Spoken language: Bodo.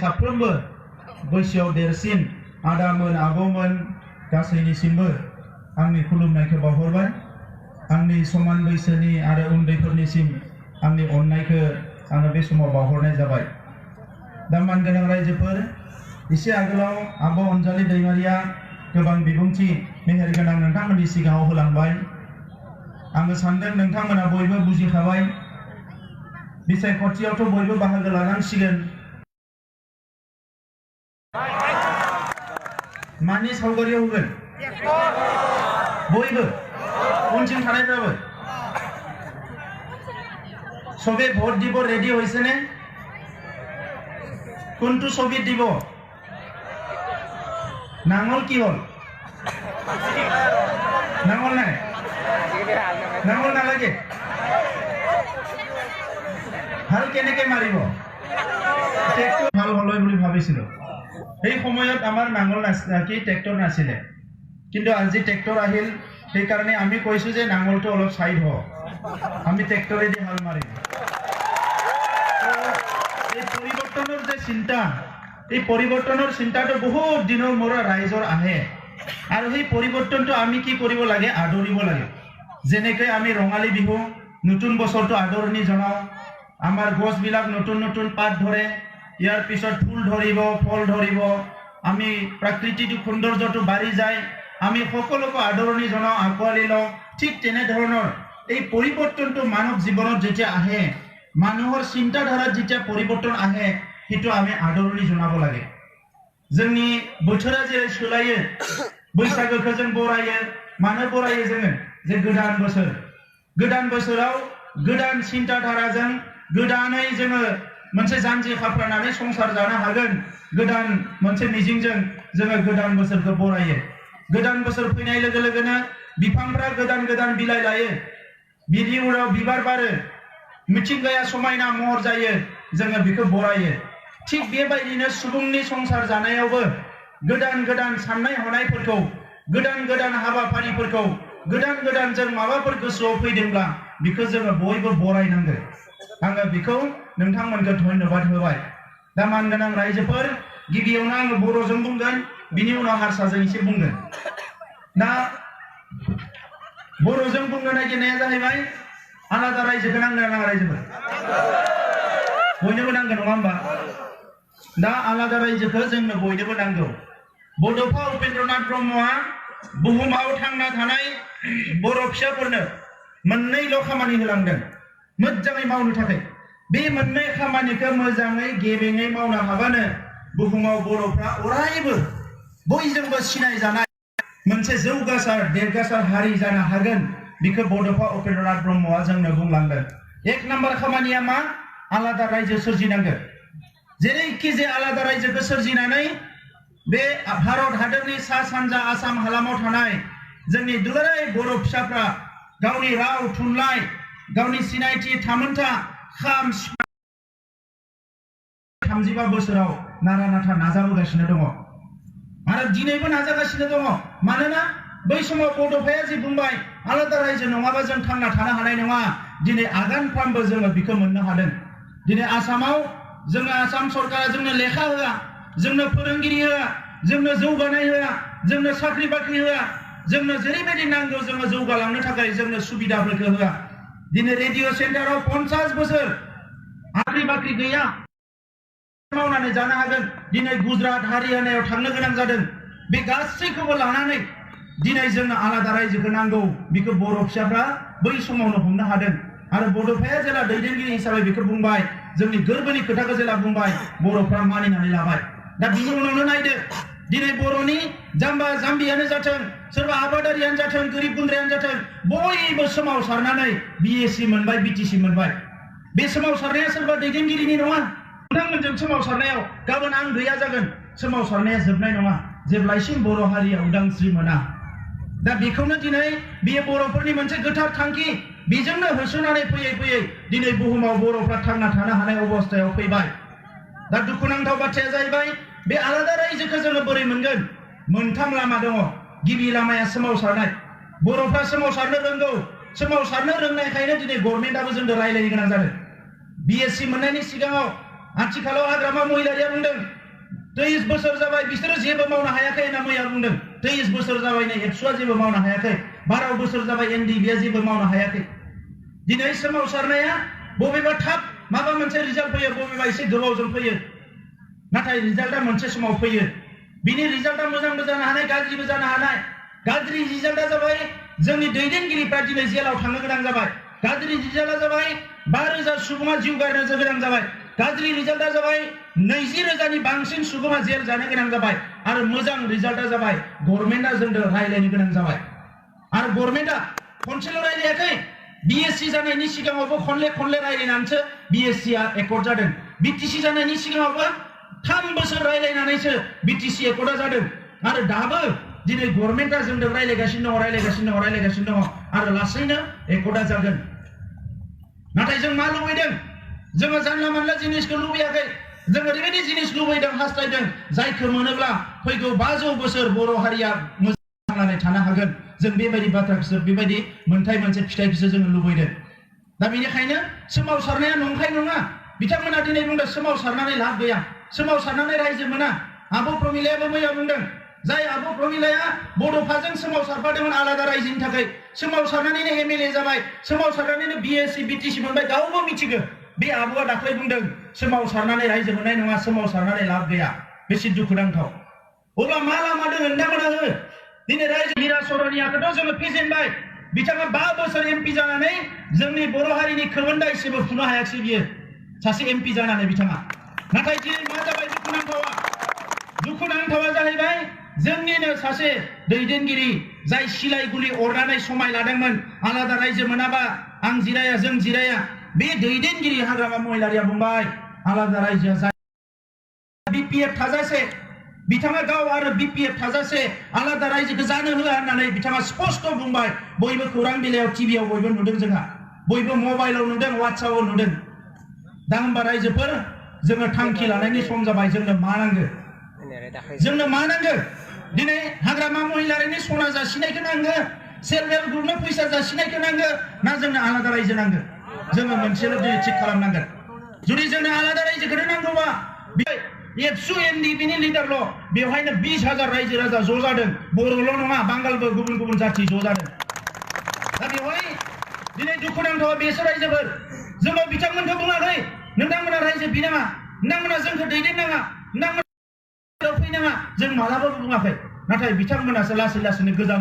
साफ्रोमबो बैसोआव देरसिन आदामोन आबौमोन गासैनिसिमबो आंनि खुलुमनायखौ बावहरबाय। आंनि समान बैसोनि आरो उन्दैफोरनिसिम आंनि अननायखौ आङो बे समाव बावहरनाय जाबाय। दा मानगोनां रायजोफोर, एसे आगोलाव आब' अनजालि दैमारिया गोबां बिबुंथि मेहेरगोनां नोंथांमोननि सिगाङाव होलांबाय। आङो सानदों नोंथांमोना बयबो बुजिखाबाय। बिसायख'थियावथ' बयबो बाहागो लानांसिगोन। मानि सावगारियाव होगोन? बयबो उनथिं थानायफ्राबो সবে ভোট দিব রেডি হয়েছে নে? কোনটো ছবিত দিব? নাঙল কি হল? নাঙল নাই? নাঙল নালাগে? হাল কেনেকে মাৰিব? ট্ৰেক্টৰ ভাল হলই বুলি ভাবিছিলো। এই সময়ত আমাৰ নাঙল কি ট্ৰেক্টৰ নাছিলে, কিন্তু আজি ট্ৰেক্টৰ আহিল। সেইকাৰণে আমি কৈছো যে নাঙলটো অলপ সাইড হওক, আমি ট্ৰেক্টৰেদি হাল মাৰিম। এই পৰিৱৰ্তনৰ যে চিন্তা, এই পৰিৱৰ্তনৰ চিন্তাটো বহুত দিনৰ মূৰত ৰাইজৰ আহে, আৰু সেই পৰিৱৰ্তনটো আমি কি কৰিব লাগে? আদৰিব লাগে। যেনেকৈ আমি ৰঙালী বিহু নতুন বছৰটো আদৰণি জনাওঁ, আমাৰ গছবিলাক নতুন নতুন পাত ধৰে, ইয়াৰ পিছত ফুল ধৰিব, ফল ধৰিব, আমি প্ৰাকৃতিক সৌন্দৰ্যটো বাঢ়ি যায়, আমি সকলোকে আদৰণি জনাওঁ, আঁকোৱালি লওঁ। ঠিক তেনেধৰণৰ এই পৰিৱৰ্তনটো মানৱ জীৱনত যেতিয়া আহে, মানুহৰ চিন্তাধাৰাত যেতিয়া পৰিৱৰ্তন আহে, সেইটো আমি আদৰণি জনাব লাগে। जोंनि बोथोरा जेरै सोलायो, बैसागोखौ जों बरायो। मानो बरायो जोङो? जे गोदान बोसोर, गोदान बोसोराव गोदान चिन्ताधाराजों गोदानै जोङो मोनसे जानजि खाफ्रानानै संसार जानो हागोन। गोदान मोनसे मिजिंजों जोङो गोदान बोसोरखौ बरायो। गोदान बोसोर फैनाय लोगो लोगोनो बिफांफ्रा गोदान गोदान बिलाइ लायो, बिनि उनाव बिबार बारो, मिथिंगाया समायना महर जायो, जोङो बेखौ बरायो। थिग बेबायदिनो सुबुंनि संसार जानायावबो गोदान गोदान साननाय हनायफोरखौ, गोदान गोदान हाबाफारिफोरखौ, गोदान गोदान जों माबाफोर गोसोआव फैदोंब्ला बेखौ जोङो बयबो बरायनांगोन। आङो बेखौ नोंथांमोनखौ धन्यबाद होबाय। दा मानगोनां रायजोफोर, गिबियावनो आङो बर'जों बुंगोन, बिनि उनाव हारसाजों एसे बुंगोन। दा बर'जों बुंनो नागिरनाया जाहैबाय आलादा रायजोखौ नांगोन ना नाङा रायजोफोर? बयनोबो नांगौ नङा होमबा? दा आलादा रायजोखौ जोंनो बयनोबो नांगौ। बड'फा उपेन्द्रनाथ ब्रह्मआ बुहुमाव थांना थानाय बर' फिसाफोरनो मोननैल' खामानि होलांदों मोजाङै मावनो थाखाय। बे मोननै खामानिखौ मोजाङै गेबेङै मावनो हाबानो बुहुमाव बर'फ्रा अरायबो बयजोंबो सिनायजानाय मोनसे जौगासार देरगासार हारि जानो हागोन। बेखौ बड'फा उपेन्द्रनाथ ब्रह्मआ जोंनो बुंलांदों। एक नाम्बार खामानिया मा? आलादा रायजो सोरजिनांगोन। जेरैखि जाया आलादा रायजोखौ सोरजिनानै बे भारत हादरनि सा सानजा आसाम हालामाव थानाय जोंनि दुलाराय बर' फिसाफ्रा गावनि राव थुनलाइ, गावनि सिनायथि थामोनथा खाम 35 बोसोराव नारा नाथा नाजाबोगासिनो दङ, आरो दिनैबो नाजागासिनो दङ। मानोना बै समाव बड'फाया जि बुंबाय आलादा रायजो नङाबा जों थांना थानो हानाय नङा, दिनै आगानफ्रामबो जोङो बेखौ मोननो हादों। दिनै आसामाव जोंनो आसाम सरकारा जोंनो लेखा होआ, जोंनो फोरोंगिरि होआ, जोंनो जौगानाय होआ, जोंनो साख्रि बाख्रि होआ, जोंनो जेरैबायदि नांगौ जोङो जौगालांनो थाखाय जोंनो सुबिदाफोरखौ होआ। दिनै रेडिअ सेन्टाराव 50 बोसोर साख्रि बाख्रि गैया, मावनानै जानो हागोन। दिनै गुजरात हारियानायाव थांनो गोनां जादों। बे गासैखौबो लानानै दिनै जोंनो आलादा रायजोखौ नांगौ। बेखौ बर' फिसाफ्रा बै समावनो हमनो हादों। आरो बड'फाया जेला दैदेनगिरि हिसाबै बेखौ बुंबाय, जोंनि गोरबोनि खोथाखौ जेला बुंबाय, बर'फ्रा मानिनानै लाबाय। दा बिनि उनावनो नायदो, दिनै बर'नि जाम्बा जाम्बियानो जाथों, सोरबा आबादारियानो जाथों, गोरिब गुन्द्रायानो जाथों, बयबो सोमावसारनानै BSc मोनबाय, BTC मोनबाय। बे सोमावसारनाया सोरबा दैदेनगिरिनि नङा। नोंथांमोनजों सोमावसारनायाव गाबोन आं गैया जागोन, सोमावसारनाया जोबनाय नङा जेब्लासिम बर' हारिया उदांस्रि मोना। दा बेखौनो दिनै बेयो बर'फोरनि मोनसे गोथार थांखि। बेजोंनो होसोनानै फैयै फैयै दिनै बुहुमाव बर'फ्रा थांना थानो हानाय अबस्थायाव फैबाय। दा दुखुनांथाव बाथ्राया जाहैबाय, बे आलादा रायजोखौ जोङो बोरै मोनगोन? मोनथाम लामा दङ। गिबि लामाया सोमावसारनाय। बर'फ्रा सोमावसारनो रोंगौ, सोमावसारनो रोंनायखायनो दिनै गभर्नमेन्टआबो जोंजों रायलायनो गोनां जादों। BSc मोननायनि सिगाङाव आथिखालाव हाग्रामा महिलारिया बुंदों 23 बोसोर जाबाय बिसोरो जेबो मावनो हायाखै होनना मैया बुंदों 23 बोसोर जाबायनो एबसुआ जेबो मावनो हायाखै 12 बोसोर जाबाय एनडिबिआ जेबो मावनो हायाखै दिनै सोमावसारनाया बबेबा थाब माबा मोनसे रिजाल्ट फैयो बबेबा एसे गोबावजों फैयो नाथाय रिजाल्टआ मोनसे समाव फैयो बिनि रिजाल्टआ मोजांबो जानो हानाय गाज्रिबो जानो हानाय गाज्रि रिजाल्टआ जाबाय जोंनि दैदेनगिरिफ्रा दिनै जेलाव थांनो गोनां जाबाय गाज्रि रिजाल्टआ जाबाय 5,000 सुबुङा जिउ गारनो गोनां जाबाय गाज्रि रिजाल्टआ जाबाय 20,000नि बांसिन सुबुङा जेल जानो गोनां जाबाय आरो मोजां रिजाल्टआ जाबाय गभर्नमेन्टआ जोंजों रायलायनो गोनां जाबाय आरो गभर्नमेन्टआ खनसेल' रायलायाखै बिएससि जानायनि सिगाङावबो खनले रायलायनानैसो बिएससिआ एकर्ड जादों बिटिसि जानायनि सिगाङावबो 3 बोसोर रायलायनानैसो बिटिसि एकर्डआ जादों आरो दाबो दिनै गभर्नमेन्टआ जोंजों रायलायगासिनो दङ आरो लासैनो एकर्डआ जागोन नाथाय जों मा लुबैदों जोङो जानला मानला जिनिसखौ लुबैयाखै जों ओरैबायदि जिनिस लुबैदों हास्थायदों जायखौ मोनोब्ला फैगौ 500 बोसोर बर' हारिया मोजां थांनानै थानो हागोन जों बेबायदि बाथ्राखौसो बेबायदि मोनथाय मोनसे फिथाइखौसो जोङो लुबैदों दा बेनिखायनो सोमावसारनाया नंखाय नङा बिथांमोना दिनै बुंदों सोमावसारनानै लाब गैया सोमावसारनानै रायजो मोना आब' प्रमिलायाबो मैया बुंदों जाय आब' प्रमिलाया बड'फाजों सोमावसारफादोंमोन आलादा रायजोनि थाखाय सोमावसारनानैनो एमएलए जाबाय सोमावसारनानैनो बिएससि बिटिसि मोनबाय गावबो मिथिगौ बे आब'आ दाख्लै बुंदों सोमावसारनानै रायजो मोननाय नङा सोमावसारनानै लाब गैया बेसे दुखुनांथाव अब्ला मा लामा दङ नोंथांमोना हो दिनै रायजो हिरा सरनियाखौथ' जोङो फेजेनबाय बिथाङा 5 बोसोर एमपि जानानै जोंनि बर' हारिनि खोमोन दायसेबो फुनो हायाखिसै बियो सासे एमपि जानानै बिथाङा नाथाय दिनै मा जाबाय दुखुनांथावा जाहैबाय जोंनिनो सासे दैदेनगिरि जाय सिलाइ गुलि अरनानै समाय लादोंमोन आलादा रायजो मोनाबा आं जिराया जों जिराया बे दैदेनगिरि हाग्रामा महिलारिया बुंबाय आलादा रायजोआ जाय बिपिएफ थाजासे बिथाङा गाव आरो बिपिएफ थाजासे आलादा रायजोखौ जानो होआ होननानै बिथाङा स्पष्ट बुंबाय बयबो खौरां बिलाइयाव टिभियाव बयबो नुदों जोंहा बयबो मबाइलाव नुदों वाट्सएपआव नुदों दा होनबा रायजोफोर जोङो थांखि लानायनि सम जाबाय जोंनो मा नांगौ दिनै हाग्रामा महिलारिनि सना जासिनायखौ नांगौ सेल्फ हेल्प ग्रुपनो फैसा जासिनायखौ नांगौ ना जोंनो आलादा रायजो नांगौ जोङो मोनसेल' दिनै थिग खालामनांगोन जुदि जोंनो आलादा रायजोखौनो नांगौबा एबसु एनडिबिनि लिडारल' बेवहायनो 20,000 रायजो राजा ज' जादों बर'ल' नङा बांगालबो गुबुन जाथि ज' जादों दा बेवहाय दिनै दुखुनांथावा बेसो रायजोफोर जोङो बिथांमोनखौ बुङाखै नोंथांमोना रायजो बिनाङा नोंथांमोना जोंखौ दैदेननाङा नोंथांमोना फैनाङा जों मालाबाबो बुङाखै नाथाय बिथांमोनासो लासै लासैनो गोजान